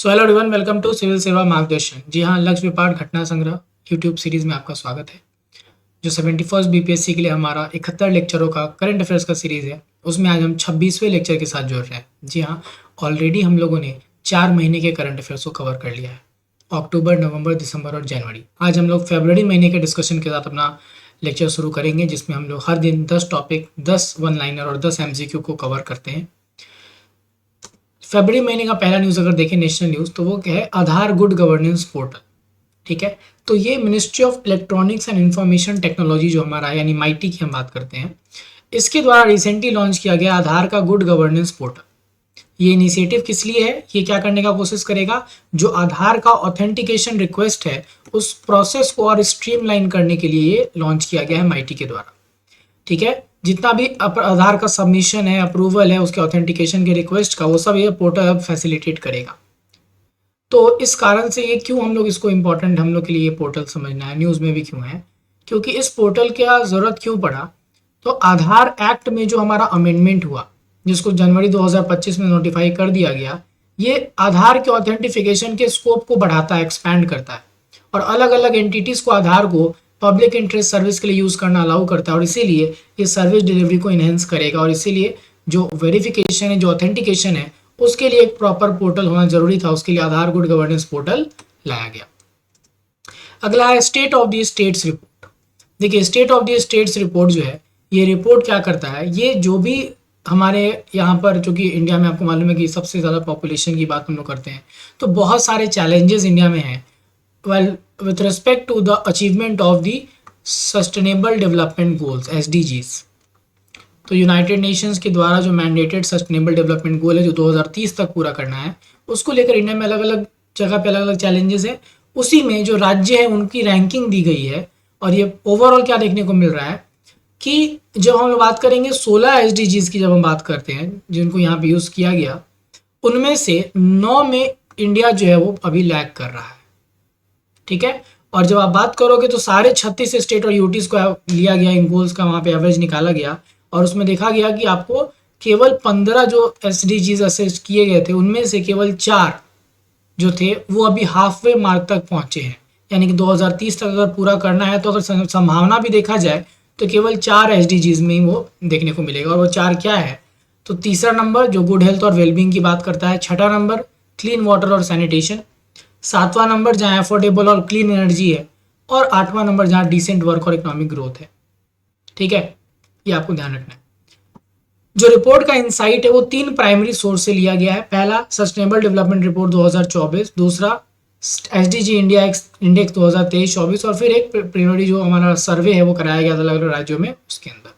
So hello everyone, welcome to civil Seva Margdarshan. जी हाँ, लक्ष्य विपाट घटना संग्रह यूट्यूब सीरीज में आपका स्वागत है। जो 71st बीपीएससी के लिए हमारा 71 लेक्चरों का करंट अफेयर्स का सीरीज है, उसमें आज हम 26वें लेक्चर के साथ जुड़ रहे हैं। जी हाँ, ऑलरेडी हम लोगों ने 4 महीने के करंट अफेयर्स को कवर कर लिया है, अक्टूबर, नवंबर, दिसंबर और जनवरी। आज हम लोग फरवरी महीने के डिस्कशन के साथ अपना लेक्चर शुरू करेंगे, जिसमें हम लोग हर दिन 10 टॉपिक, 10 वन लाइनर और 10 एमसीक्यू को कवर करते हैं। फरवरी महीने का पहला न्यूज़ अगर देखें नेशनल न्यूज़, तो वो क्या है, आधार गुड गवर्नेंस पोर्टल। ठीक है, तो ये ministry of electronics and information technology जो हमारा है, यानी माइटी की हम बात करते हैं, इसके द्वारा रिसेंटली लॉन्च किया गया आधार का गुड गवर्नेंस पोर्टल। ये इनिशिएटिव किस लिए है, ये क्या करने का कोशिश करेगा, जो आधार का ऑथेंटिकेशन रिक्वेस्ट है उस प्रोसेस को और स्ट्रीमलाइन करने के लिए ये लॉन्च किया गया है माइटी के द्वारा। ठीक है, जितना भी आधार का सबमिशन है, अप्रूवल है, उसके ऑथेंटिकेशन के रिक्वेस्ट का, वो सब ये पोर्टल अब फैसिलिटेट करेगा। तो इस कारण से ये क्यों हम लोग इसको इम्पोर्टेंट, हम लोग के लिए ये पोर्टल समझना है, न्यूज़ में भी क्यों है, क्योंकि इस पोर्टल का ज़रूरत क्यों पड़ा, तो आधार एक्ट में जो हमारा अमेंडमेंट हुआ, जिसको जनवरी 2025 में नोटिफाई कर दिया गया, ये आधार के ऑथेंटिफिकेशन के स्कोप को बढ़ाता है, एक्सपैंड करता है, और अलग अलग एंटिटीज़ को आधार को पब्लिक इंटरेस्ट सर्विस के लिए यूज़ करना अलाउ करता है, और इसीलिए ये सर्विस डिलीवरी को इन्हेंस करेगा। और इसीलिए जो वेरिफिकेशन है, जो ऑथेंटिकेशन है, उसके लिए एक प्रॉपर पोर्टल होना जरूरी था, उसके लिए आधार गुड गवर्नेंस पोर्टल लाया गया। अगला है state of the states report. देखिए, state of the states report जो है, ये रिपोर्ट क्या करता है, ये जो भी हमारे यहाँ पर, चूंकि इंडिया में आपको मालूम है कि सबसे ज़्यादा पॉपुलेशन की बात हम लोग करते हैं, तो बहुत सारे चैलेंजेस इंडिया में हैं well with respect to the achievement of the sustainable development goals, SDGs। तो यूनाइटेड नेशंस के द्वारा जो मैंडेटेड सस्टेनेबल डेवलपमेंट गोल है, जो 2030 तक पूरा करना है, उसको लेकर इंडिया में अलग अलग जगह पे अलग अलग चैलेंजेस हैं। उसी में जो राज्य है उनकी रैंकिंग दी गई है, और ये ओवरऑल क्या देखने को मिल रहा है कि जब हम लोग बात करेंगे 16 SDGs की, जब हम बात करते हैं जिनको यहाँ पे यूज़ किया गया, उनमें से 9 में इंडिया जो है वो अभी लैग कर रहा है। ठीक है, और जब आप बात करोगे तो सारे 36 स्टेट और यूटीज को लिया गया, इन गोल्स का वहाँ पे एवरेज निकाला गया, और उसमें देखा गया कि आपको केवल 15 जो SDGs असेस किए गए थे, उनमें से केवल 4 जो थे वो अभी हाफ वे मार्क तक पहुंचे हैं। यानी कि 2030 तक अगर पूरा करना है, तो अगर संभावना भी देखा जाए तो केवल 4 SDGs में ही वो देखने को मिलेगा। और वो 4 क्या है, तो तीसरा नंबर जो गुड हेल्थ और वेलबींग की बात करता है, छठा नंबर क्लीन वाटर और सैनिटेशन, सातवां नंबर जहाँ अफोर्डेबल और क्लीन एनर्जी है, और आठवां नंबर जहाँ डिसेंट वर्क और इकोनॉमिक ग्रोथ है। ठीक है, ये आपको ध्यान रखना है। जो रिपोर्ट का इंसाइट है वो 3 प्राइमरी सोर्स से लिया गया है। पहला सस्टेनेबल डेवलपमेंट रिपोर्ट 2024, दूसरा SDG इंडिया इंडेक्स 2023-24, और फिर एक प्रीलिमिनरी जो हमारा सर्वे है वो कराया गया था अलग अलग राज्यों में उसके अंदर।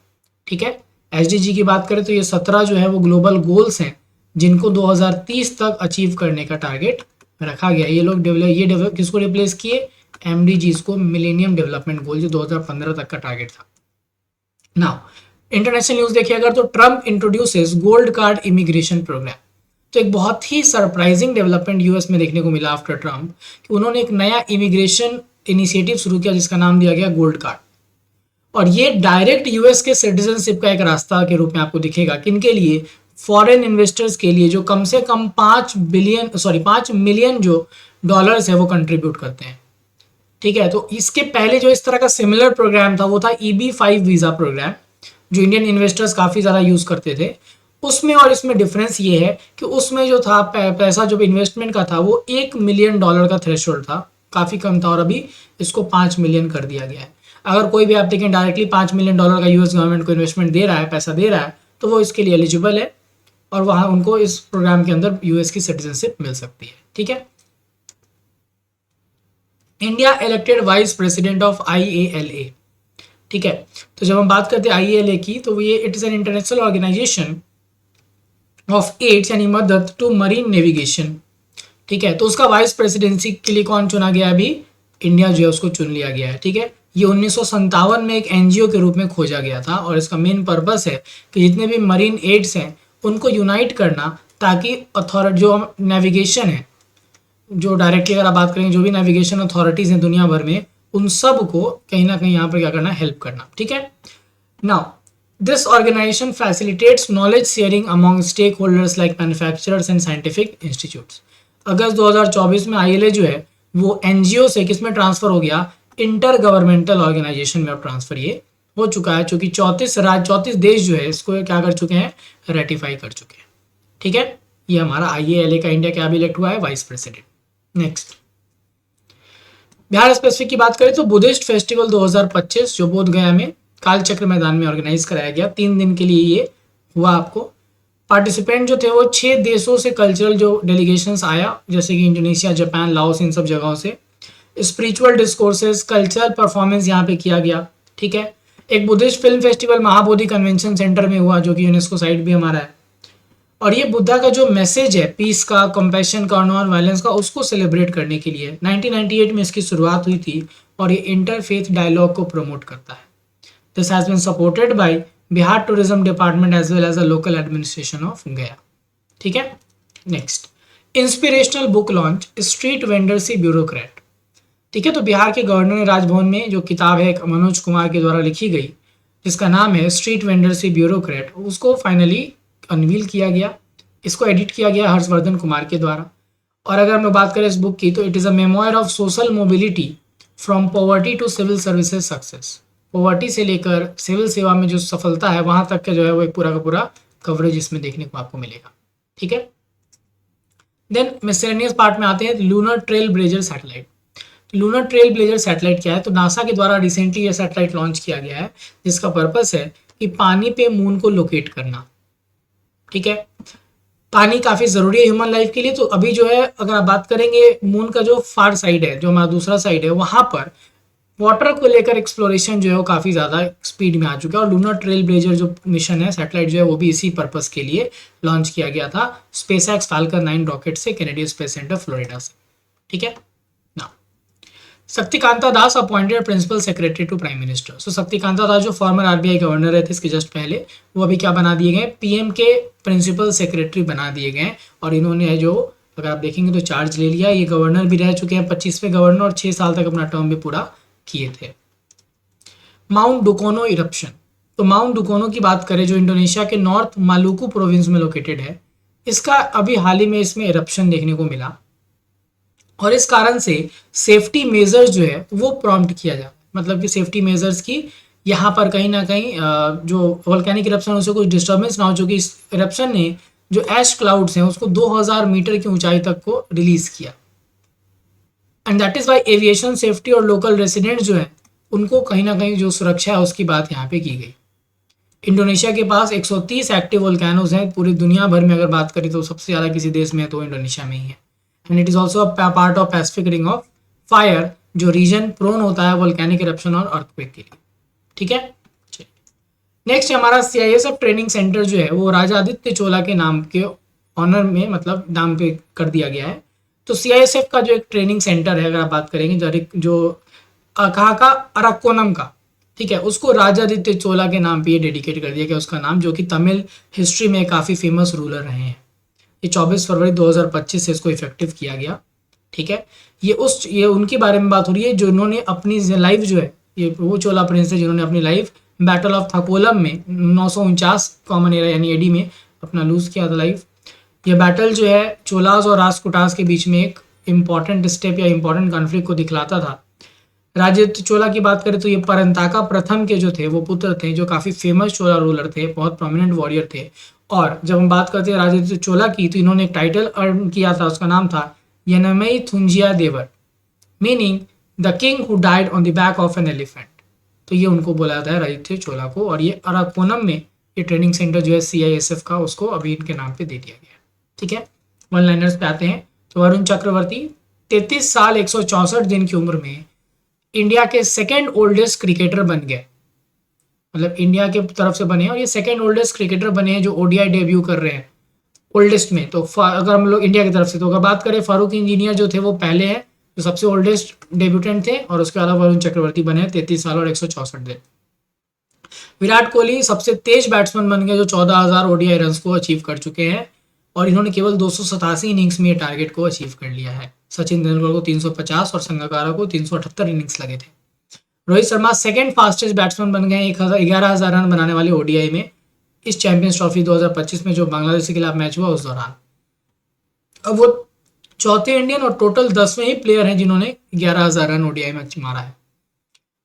ठीक है, SDG की बात करें तो ये 17 जो है वो ग्लोबल गोल्स हैं, जिनको 2030 तक अचीव करने का टारगेट रखा गया। ये लोग डेवलप किसको रिप्लेस किए, MDGs को, मिलेनियम डेवलपमेंट गोल, जो 2015 तक का टारगेट था। नाउ इंटरनेशनल न्यूज देखिए अगर, तो Trump introduces gold card immigration program. तो एक बहुत ही सरप्राइजिंग डेवलपमेंट यूएस में देखने को मिला आफ्टर ट्रम्प, कि उन्होंने एक नया इमिग्रेशन इनिशिएटिव शुरू किया जिसका नाम दिया गया गोल्ड कार्ड। और ये डायरेक्ट यूएस के सिटीजनशिप का एक रास्ता के रूप में आपको दिखेगा। किनके लिए, फॉरेन इन्वेस्टर्स के लिए, जो कम से कम 5 मिलियन जो डॉलर्स है वो कंट्रीब्यूट करते हैं। ठीक है, तो इसके पहले जो इस तरह का सिमिलर प्रोग्राम था वो था EB-5 वीज़ा प्रोग्राम, जो इंडियन इन्वेस्टर्स काफ़ी ज़्यादा यूज़ करते थे। उसमें और इसमें डिफरेंस ये है कि उसमें जो था पैसा जो इन्वेस्टमेंट का था वो $1 मिलियन का थ्रेशोल्ड था, काफ़ी कम था, और अभी इसको 5 मिलियन कर दिया गया है। अगर कोई भी आप देखें डायरेक्टली $5 मिलियन का यूएस गवर्नमेंट को इन्वेस्टमेंट दे रहा है, पैसा दे रहा है, तो वो इसके लिए एलिजिबल है, और वहाँ उनको इस प्रोग्राम के अंदर यूएस की सिटीजनशिप मिल सकती है। ठीक है, India elected vice president of IALA। ठीक है, तो जब हम बात करते हैं IALA की, तो ये it is an international organisation of aids यानी मदद टू मरीन नेविगेशन। ठीक है, तो उसका वाइस प्रेसिडेंसी के लिए कौन चुना गया, अभी इंडिया जो है उसको चुन लिया गया है। ठीक है, ये 1957 में एक NGO के रूप में खोजा गया था, और इसका मेन पर्पस है कि जितने भी मरीन एड्स हैं उनको यूनाइट करना, ताकि अथॉरिटी जो नेविगेशन है, जो डायरेक्टली अगर आप बात करेंगे, जो भी नेविगेशन अथॉरिटीज़ हैं दुनिया भर में, उन सब को कहीं ना कहीं यहाँ पर क्या करना, हेल्प करना। ठीक है, now this organisation facilitates knowledge sharing among stakeholders like manufacturers and scientific institutes. अगस्त 2024 में आईएलए जो है वो एनजीओ से किसमें ट्रांसफर हो गया, इंटर गवर्नमेंटल ऑर्गेनाइजेशन में अब ट्रांसफर ये हो चुका है, क्योंकि 34 देश जो है इसको क्या कर चुके हैं, रेटिफाई कर चुके हैं। ठीक है, ये हमारा आईएलए का इंडिया क्या भी इलेक्ट हुआ है, vice president. Next, Bihar specific की बात करें तो बुद्धिस्ट फेस्टिवल 2025 जो बोध गया में कालचक्र मैदान में ऑर्गेनाइज कराया गया, 3 दिन के लिए ये हुआ। आपको पार्टिसिपेंट जो थे वो 6 देशों से कल्चरल जो डेलीगेशंस आया, जैसे कि इंडोनेशिया, जापान, लाओस, इन सब जगहों से। स्पिरिचुअल डिस्कोर्सेस, कल्चरल परफॉर्मेंस यहाँ पे किया गया। ठीक है, एक Buddhist film festival Mahabodhi convention centre में हुआ, जो कि यूनेस्को साइट भी हमारा है। और ये बुद्धा का जो मैसेज है पीस का, कंपैशन का, नॉन वायलेंस का, उसको सेलिब्रेट करने के लिए 1998 में इसकी शुरुआत हुई थी और ये इंटरफेथ डायलॉग को प्रमोट करता है। This has been supported by Bihar tourism department as well as a local administration of Gaya. ठीक है, next, inspirational book launch street vendor सी ब्यूरोक्रेट। ठीक है, तो बिहार के गवर्नर ने राजभवन में जो किताब है मनोज कुमार के द्वारा लिखी गई, जिसका नाम है स्ट्रीट वेंडर सी ब्यूरोक्रेट, उसको फाइनली अनवील किया गया। इसको एडिट किया गया हर्षवर्धन कुमार के द्वारा। और अगर मैं बात करें इस बुक की, तो it is a memoir of social mobility from poverty to civil services success. Poverty से लेकर सिविल सेवा में जो सफलता है वहां तक का जो है वो एक पूरा का पूरा कवरेज इसमें देखने को आपको मिलेगा। ठीक है, देन मिसलेनियस पार्ट में आते हैं, lunar trail blazer satellite. Lunar trail blazer satellite क्या है, तो नासा के द्वारा रिसेंटली ये सैटेलाइट लॉन्च किया गया है, जिसका पर्पस है कि पानी पे मून को लोकेट करना। ठीक है, पानी काफ़ी ज़रूरी है ह्यूमन लाइफ के लिए। तो अभी जो है अगर आप बात करेंगे मून का जो फार साइड है, जो हमारा दूसरा साइड है, वहाँ पर वाटर को लेकर एक्सप्लोरेशन जो है वो काफ़ी ज़्यादा स्पीड में आ चुका है। और लूनर ट्रेल ब्लेजर जो मिशन है, सैटेलाइट जो है वो भी इसी पर्पस के लिए लॉन्च किया गया था स्पेसएक्स फाल्कन 9 रॉकेट से, कैनेडियन स्पेस सेंटर फ्लोरिडा से। ठीक है ना, Shaktikanta Das appointed principal secretary to prime minister. So Shaktikanta Das जो फॉर्मर आरबीआई गवर्नर रहे थे इसके जस्ट पहले, वो अभी क्या बना दिए गए, पीएम के प्रिंसिपल सेक्रेटरी बना दिए गए। और इन्होंने जो अगर आप देखेंगे तो चार्ज ले लिया। ये गवर्नर भी रह चुके हैं, 25वें गवर्नर, और 6 साल तक अपना टर्म भी पूरा किए थे। माउंट डुकोनो इरप्शन, तो माउंट डुकोनो की बात करें जो इंडोनेशिया के नॉर्थ मालुकू प्रोविंस में लोकेटेड है, इसका अभी हाल ही में इसमें इरप्शन देखने को मिला। और इस कारण से सेफ्टी मेजर्स जो है वो प्रॉम्प्ट किया जाता है, मतलब कि सेफ्टी मेजर्स की यहाँ पर कहीं ना कहीं जो वोल्केनिक इरप्शन उसे कुछ डिस्टर्बेंस ना हो, चूँकि इस इरप्शन ने जो ऐश क्लाउड्स हैं उसको 2000 मीटर की ऊंचाई तक को रिलीज किया। And that is why aviation safety और लोकल रेसिडेंट्स जो है उनको कहीं ना कहीं जो सुरक्षा है उसकी बात यहाँ पे की गई। इंडोनेशिया के पास 130 एक्टिव वोल्केनोज हैं। पूरी दुनिया भर में अगर बात करें तो सबसे ज़्यादा किसी देश में है तो इंडोनेशिया में ही है। And it is also part of Pacific ring of fire, जो रीजन प्रोन होता है वोल्केनिक इरप्शन और अर्थक्वेक के लिए। ठीक है, नेक्स्ट हमारा सीआईएसएफ ट्रेनिंग सेंटर जो है वो राजा आदित्य चोला के नाम के ऑनर में, मतलब नाम पे कर दिया गया है। तो सीआईएसएफ का जो एक ट्रेनिंग सेंटर है, अगर आप बात करेंगे जो कहाँ का, अराकोनम का, ठीक है, उसको राजा आदित्य चोला के नाम पे ये डेडिकेट कर दिया गया उसका नाम, जो कि तमिल हिस्ट्री में काफ़ी फेमस रूलर रहे हैं। ये 24 फरवरी 2025 से इसको इफेक्टिव किया गया। ठीक है, ये उनके बारे में बात हो रही है जो इन्होंने अपनी लाइफ जो है, ये वो चोला प्रिंस है जिन्होंने अपनी लाइफ बैटल ऑफ थकोलम में 949 कॉमन एरा यानी एडी में अपना लूज किया था लाइफ। ये बैटल जो है चोलास और राजकुटास के बीच में एक इम्पॉर्टेंट स्टेप या इम्पॉर्टेंट कॉन्फ्लिक्ट को दिखलाता था। राजपूत चोला की बात करें तो ये परंताका प्रथम के जो थे वो पुत्र थे, जो काफ़ी फेमस चोला रूलर थे, बहुत प्रोमिनेंट वॉरियर थे। और जब हम बात करते हैं राजपूत चोला की, तो इन्होंने एक टाइटल अर्न किया था, उसका नाम था Yanamai Thunjiya Devar, meaning the king who died on the back of an elephant. तो ये उनको बोला जाता है राजपूत चोला को। और ये अराकोनम में ये ट्रेनिंग सेंटर जो है सीआईएसएफ का, उसको अभी इनके नाम पे दे दिया गया। ठीक है, वन लाइनर्स पे आते हैं। तो वरुण चक्रवर्ती 33 साल 164 दिन की उम्र में इंडिया के सेकेंड ओल्डेस्ट क्रिकेटर बन गए, मतलब इंडिया के तरफ से बने हैं और ये सेकेंड ओल्डेस्ट क्रिकेटर बने हैं जो ओडीआई डेब्यू कर रहे हैं ओल्डेस्ट में। तो अगर हम लोग इंडिया की तरफ से, तो अगर बात करें फारूक इंजीनियर जो थे वो पहले हैं जो सबसे ओल्डेस्ट डेब्यूटेंट थे, और उसके अलावा वरुण चक्रवर्ती बने 33 साल और 164 दिन। विराट कोहली सबसे तेज बैट्समैन बन गए जो 14,000 ओडीआई रन को अचीव कर चुके हैं, और इन्होंने केवल 287 इनिंग्स में ये टारगेट को अचीव कर लिया है। सचिन तेंदुलकर को 350 और संगकारा को 378 इनिंग्स लगे थे। Rohit Sharma second fastest batsman बन गए 11,000 रन बनाने वाले ओडीआई में इस चैंपियंस ट्रॉफी 2025 में जो बांग्लादेश के खिलाफ मैच हुआ उस दौरान। अब वो चौथे इंडियन और टोटल 10वें ही प्लेयर हैं जिन्होंने 11,000 रन ओडीआई में मारा है।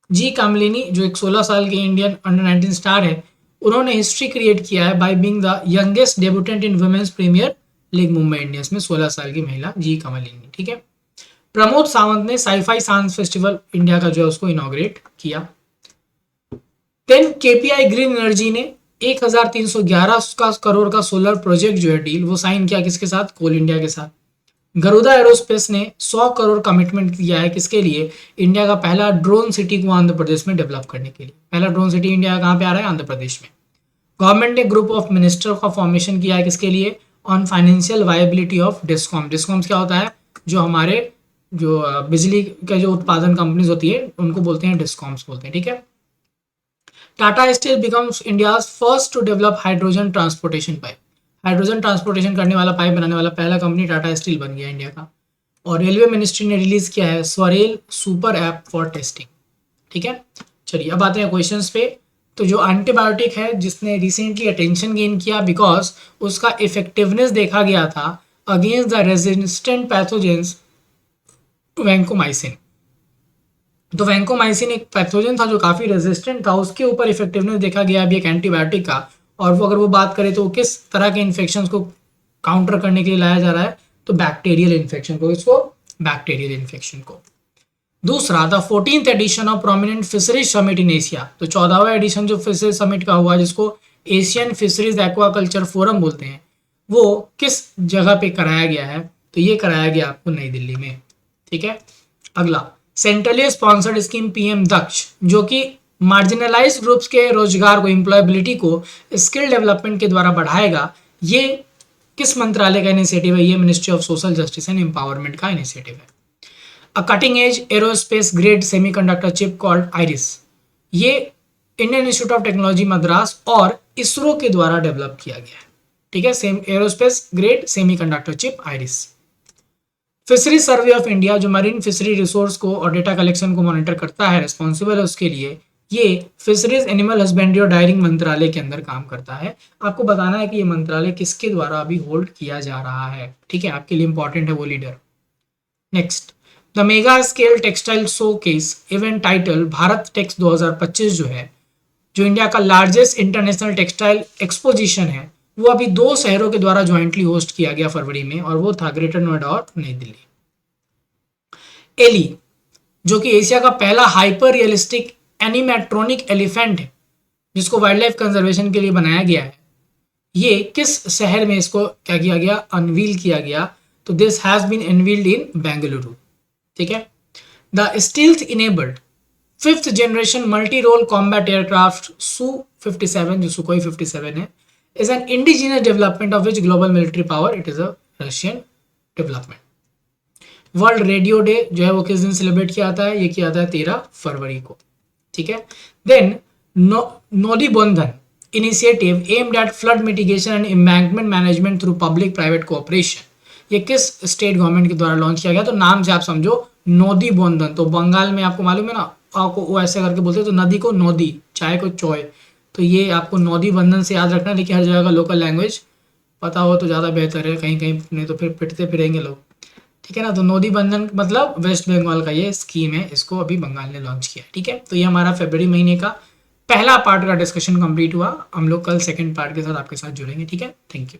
जी कामलिनी जो एक 16 साल के इंडियन अंडर 19 स्टार है, उन्होंने हिस्ट्री क्रिएट किया है by being the youngest debutante in women's premier league Mumbai Indians में, 16 साल की महिला जी कामलिनी। ठीक है। प्रमोद सावंत ने साईफाई सांस फेस्टिवल इंडिया का जो है उसको इनॉग्रेट किया। देन केपीआई ग्रीन एनर्जी ने 1311 करोड़ का सोलर प्रोजेक्ट जो है डील वो साइन किया किसके साथ, कोल इंडिया के साथ। गरुदा एरोस्पेस ने 100 करोड़ कमिटमेंट किया है किसके लिए, इंडिया का पहला ड्रोन सिटी को आंध्र प्रदेश में डेवलप करने के लिए। पहला ड्रोन सिटी इंडिया का कहाँ पे आ रहा है, आंध्र प्रदेश में। गवर्नमेंट ने ग्रुप ऑफ मिनिस्टर का फॉर्मेशन किया है किसके लिए, on financial viability of discom. Discoms क्या होता है, जो हमारे जो बिजली का जो उत्पादन कंपनीज होती है उनको बोलते हैं डिस्कॉम्स बोलते हैं। ठीक है। Tata steel becomes India first to develop hydrogen transportation pipe. Hydrogen transportation करने वाला पाइप बनाने वाला पहला कंपनी टाटा स्टील बन गया इंडिया का। और रेलवे मिनिस्ट्री ने रिलीज किया है SwaRail super app for testing. ठीक है। चलिए अब आते हैं क्वेश्चंस पे। तो जो एंटीबायोटिक है जिसने रिसेंटली अटेंशन गेन किया बिकॉज उसका इफेक्टिवनेस देखा गया था against the resistant pathogens, vancomycin. तो वैंकोमाइसिन एक पैथोजन था जो काफी रेजिस्टेंट था, उसके ऊपर इफेक्टिवनेस देखा गया अभी एक एंटीबायोटिक का। और वो अगर वो बात करें तो किस तरह के इन्फेक्शन को काउंटर करने के लिए लाया जा रहा है, तो बैक्टीरियल इन्फेक्शन को, इसको बैक्टीरियल इन्फेक्शन को। दूसरा, the 14th edition of prominent fisheries summit in Asia. तो 14वां एडिशन जो फिशरीज समिट का हुआ जिसको एशियन फिशरीज एक्वाकल्चर फोरम बोलते हैं, वो किस जगह पे कराया गया है, तो ये कराया गया आपको नई दिल्ली में। ठीक है। अगला, सेंट्रली स्पॉन्सर्ड स्कीम पीएम दक्ष जो कि मार्जिनलाइज्ड ग्रुप्स के रोजगार को, एम्प्लॉयबिलिटी को स्किल डेवलपमेंट के द्वारा बढ़ाएगा। ये किस मंत्रालय का इनिशिएटिव है, ये ministry of social justice and empowerment का इनिशिएटिव है। A cutting edge aerospace grade semiconductor chip called IRIS, ये Indian Institute of Technology Madras और इसरो के द्वारा डेवलप किया गया है। ठीक है। Same aerospace grade semiconductor chip iris. Fishery survey of India जो मरीन फिशरी रिसोर्स को और डेटा कलेक्शन को मॉनिटर करता है, रिस्पॉन्सिबल है उसके लिए, ये फिशरीज एनिमल हस्बेंड्री और डायरिंग मंत्रालय के अंदर काम करता है। आपको बताना है कि ये मंत्रालय किसके द्वारा अभी होल्ड किया जा रहा है। ठीक है, आपके लिए इंपॉर्टेंट है वो leader. Next, the mega scale textile showcase event title Bharat Tex 2025 जो है, जो इंडिया का लार्जेस्ट इंटरनेशनल टेक्सटाइल एक्सपोजिशन है, वो अभी 2 शहरों के द्वारा ज्वाइंटली होस्ट किया गया फरवरी में, और वो था ग्रेटर नोएडा और नई दिल्ली। एली जो कि एशिया का पहला हाइपर रियलिस्टिक एनिमेट्रॉनिक एलिफेंट है जिसको वाइल्ड लाइफ कंजर्वेशन के लिए बनाया गया है, ये किस शहर में इसको क्या किया गया, अनवील किया गया, तो this has been unveiled in Bengaluru. ठीक है। The stealth enabled 5th generation multi role combat aircraft Su-57 जो सुखोई 57 है, is an indigenous development of which global military power, it is a Russian development। World radio day जो है वो किस दिन celebrate किया जाता है, ये किया जाता है 13 फरवरी को। ठीक है। देन नोदी बंधन initiative aimed at flood mitigation and embankment management through public private cooperation, ये किस स्टेट गवर्नमेंट के द्वारा लॉन्च किया गया, तो नाम से आप समझो नोदी बंधन। तो बंगाल में आपको मालूम है ना, आपको वो ऐसे करके बोलते हैं, तो नदी को नोदी, चाय को चोय, तो ये आपको नोदी बंधन से याद रखना, लेकिन हर जगह का लोकल लैंग्वेज पता हो तो ज़्यादा बेहतर है, कहीं कहीं नहीं तो फिर पिटते फिरेंगे लोग। ठीक है ना। तो नोदी बंधन मतलब वेस्ट बंगाल का ये स्कीम है, इसको अभी बंगाल ने लॉन्च किया है। ठीक है। तो ये हमारा फरवरी महीने का पहला पार्ट का डिस्कशन कंप्लीट हुआ। हम लोग कल सेकंड पार्ट के साथ आपके साथ जुड़ेंगे। ठीक है। Thank you.